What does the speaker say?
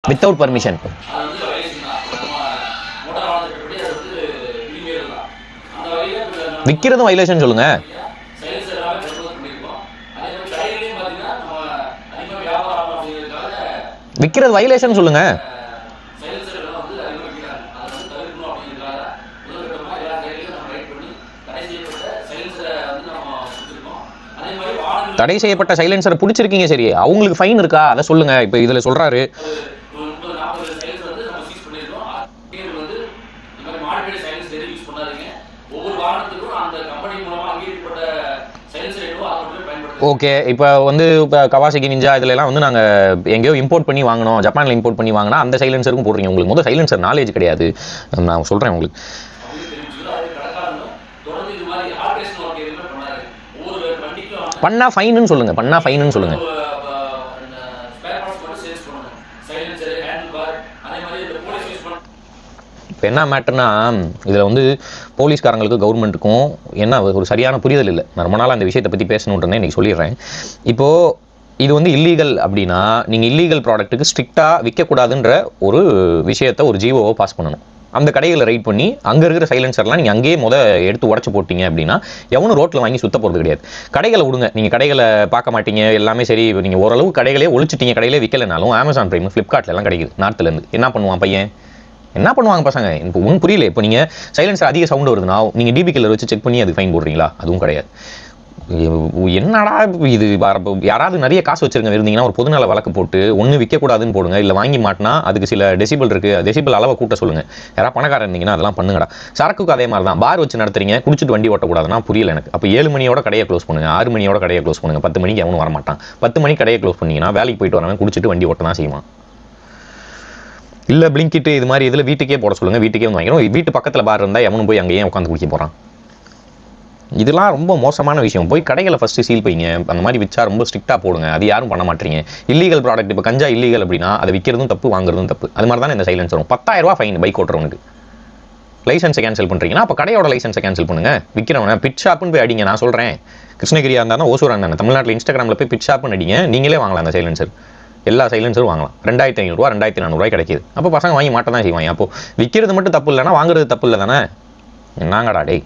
Without permission. விற்கிறதும் violation சொல்லுங்க. விற்கிறது violation சொல்லுங்க. தடை செய்யப்பட்ட சைலன்சரை பிடிச்சிருக்கீங்க, சரி, அவங்களுக்கு ஃபைன் இருக்கா அதை சொல்லுங்க. இப்போ இதில் சொல்றாரு ஓகே. இப்போ வந்து இப்போ கவாசகி நிஞ்சா இதுலலாம் வந்து நாங்கள் எங்கேயோ இம்போர்ட் பண்ணி வாங்கினோம், ஜப்பானில் இம்போர்ட் பண்ணி வாங்கினா அந்த சைலன்சருக்கும் போடுறீங்க. உங்களுக்கு முதல் சைலன்சர் நாலேஜ் கிடையாது. நான் சொல்கிறேன் உங்களுக்கு. பண்ணா ஃபைன்னு சொல்லுங்க, பண்ணா ஃபைன்னு சொல்லுங்க. இப்போ என்ன மேட்டர்னா, இதில் வந்து போலீஸ்காரங்களுக்கு கவர்மெண்ட்டுக்கும் என்ன ஒரு சரியான புரிதல் இல்லை. நான் ரொம்ப நாள் அந்த விஷயத்தை பற்றி பேசணுன்றேன், இன்றைக்கி சொல்லிடுறேன். இப்போது இது வந்து இல்லீகல் அப்படின்னா நீங்கள் இல்லீகல் ப்ராடக்ட்டுக்கு ஸ்ட்ரிக்டாக விற்கக்கூடாதுன்ற ஒரு விஷயத்தை ஒரு ஜிஓவை பாஸ் பண்ணணும். அந்த கடைகளை ரைட் பண்ணி அங்கே இருக்கிற சைலன்சர்லாம் நீங்கள் அங்கேயே எடுத்து உடச்சி போட்டிங்க அப்படின்னா எவனும் ரோட்டில் வாங்கி சுத்த போகிறது கிடையாது. கடைகளை விடுங்க, நீங்கள் கடைகளை பார்க்க மாட்டீங்க, எல்லாமே சரி, நீங்கள் ஓரளவு கடைகளே ஒழிச்சிட்டீங்க, கடையிலே விற்கலைனாலும் அமேசான் பிரைம், ஃப்ளிப்கார்ட்லாம் கிடைக்குது நார்த்துலேருந்து. என்ன பண்ணுவான் பையன், என்ன பண்ணுவாங்க பசங்க? இப்போ ஒன்றும் புரியல. இப்போ நீங்கள் சைலன்சர் அதிக சவுண்டு வருதுன்னா நீங்கள் டிபி கில்லர் வச்சு செக் பண்ணி அது ஃபைன் போடுறீங்களா? அதுவும் கிடையாது. என்னடா இது, யாராவது நிறைய காசு வச்சிருங்க இருந்தீங்கன்னா ஒரு பொதுநல வழக்கு போட்டு ஒன்று விற்கக்கூடாதுன்னு போடுங்க. இல்லை வாங்கி மாட்டினா அதுக்கு சில டெசிபிள் இருக்குது, டெசிபிள் அளவை கூட்ட சொல்லுங்கள். யாராவது பணக்காரன் இருந்தீங்கன்னா அதெல்லாம் பண்ணுங்கடா. சரக்குக்கு அதே மாதிரி தான், பார் வச்சு நடத்துறீங்க, குடிச்சிட்டு வண்டி ஓட்டக்கூடாதுன்னா புரியல எனக்கு. அப்போ 7 மணியோட கடையை க்ளோஸ் பண்ணுங்க, 6 மணியோட கடையை க்ளோஸ் பண்ணுங்க. 10 மணிக்கு எவனும் வரமாட்டான். 10 மணிக்கு கடையை க்ளோஸ் பண்ணிங்கன்னா வேலைக்கு போயிட்டு வரவன் குடிச்சிட்டு வண்டி ஓட்ட தான் செய்வான். இல்லை பிளிங்கிட்டு இது மாதிரி இதில் வீட்டுக்கே போட சொல்லுங்கள், வீட்டுக்கே வந்து வாங்கிடும். வீட்டு பக்கத்தில் பார் இருந்தால் எவனும் போய் அங்கேயே உட்காந்து குடிக்க போகிறான். இதெல்லாம் ரொம்ப மோசமான விஷயம். போய் கடைகளை ஃபஸ்ட்டு சீல் வைங்க. அந்த மாதிரி விற்றா ரொம்ப ஸ்ட்ரிக்டாக போடுங்க. அது யாரும் பண்ண மாட்டீங்க. இல்லீகல் ப்ராடக்ட், இப்போ கஞ்சா இல்லீகல் அப்படின்னா அதை விற்கிறதும் தப்பு, வாங்குறதும் தப்பு. அது மாதிரி தானே இந்த சைலன்ஸ் வரும். 10,000 ரூபா ஃபைன் பைக் ஓட்டுறவனுக்கு. லைசன்ஸை கேன்சல் பண்ணுறீங்கன்னா அப்போ கடையோட லைசன்ஸை கேன்சல் பண்ணுங்க. விற்கிறவன பிட் ஷாப்புன்னு போய் அடிங்க. நான் சொல்கிறேன், கிருஷ்ணகிரியாக இருந்தாலும் ஓசூராக இருந்தாங்க, தமிழ்நாட்டில் இன்ஸ்டாகிராமில் போய் பிட் ஷாப்புன்னு அடிங்க. நீங்களே வாங்கலாம் அந்த சைலன்சர். எல்லா சைலன்சரும் வாங்கலாம். 2500 ரூபா 2400 ரூபாய் கிடைக்கிது. அப்போ பசங்க வாங்கி மாட்ட தான் செய்வாங்க. அப்போ விற்கிறது மட்டும் தப்பு இல்லைன்னா வாங்குறது தப்பு இல்லை தானே? என்னங்கடா டேய்.